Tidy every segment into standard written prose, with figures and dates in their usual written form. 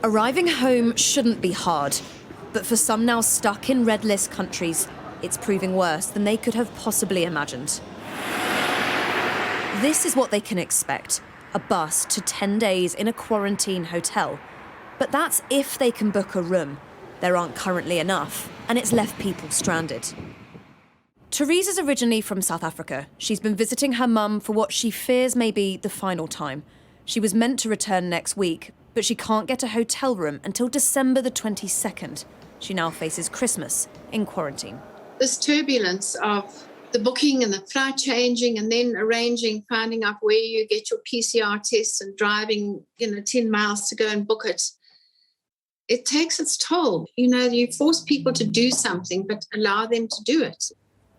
Arriving home shouldn't be hard, but for some now stuck in red list countries, it's proving worse than they could have possibly imagined. This is what they can expect, a bus to 10 days in a quarantine hotel. But that's if they can book a room. There aren't currently enough, and it's left people stranded. Teresa's originally from South Africa. She's been visiting her mum for what she fears may be the final time. She was meant to return next week, but she can't get a hotel room until December the 22nd. She now faces Christmas in quarantine. This turbulence of the booking and the flight changing and then arranging, finding out where you get your PCR tests and driving, 10 miles to go and book it. It takes its toll. You force people to do something, but allow them to do it.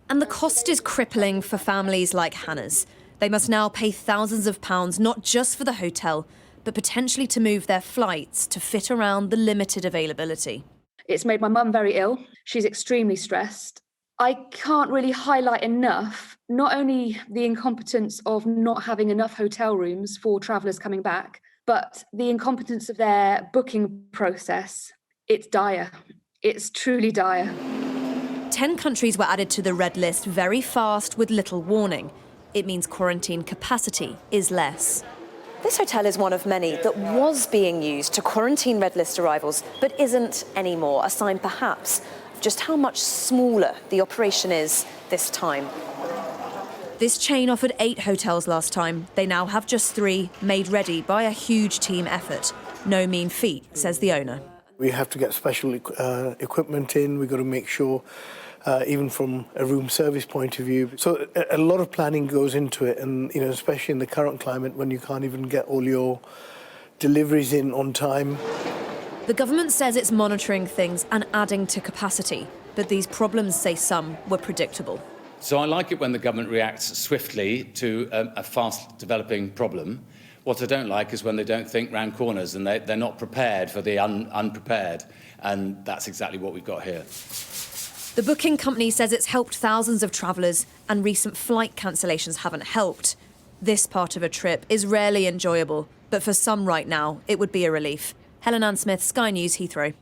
And the cost is crippling for families like Hannah's. They must now pay thousands of pounds, not just for the hotel, but potentially to move their flights to fit around the limited availability. It's made my mum very ill. She's extremely stressed. I can't really highlight enough, not only the incompetence of not having enough hotel rooms for travellers coming back, but the incompetence of their booking process. It's dire. It's truly dire. 10 countries were added to the red list very fast with little warning. It means quarantine capacity is less. This hotel is one of many that was being used to quarantine red list arrivals, but isn't anymore, a sign perhaps of just how much smaller the operation is this time. This chain offered 8 hotels last time. They now have just 3, made ready by a huge team effort. No mean feat, says the owner. We have to get special equipment in. We've got to make sure, even from a room service point of view. So a lot of planning goes into it, and especially in the current climate when you can't even get all your deliveries in on time. The government says it's monitoring things and adding to capacity, but these problems, say some, were predictable. So I like it when the government reacts swiftly to a fast-developing problem. What I don't like is when they don't think round corners and they're not prepared for the unprepared, and that's exactly what we've got here. The booking company says it's helped thousands of travellers, and recent flight cancellations haven't helped. This part of a trip is rarely enjoyable, but for some right now, it would be a relief. Helen Ann Smith, Sky News, Heathrow.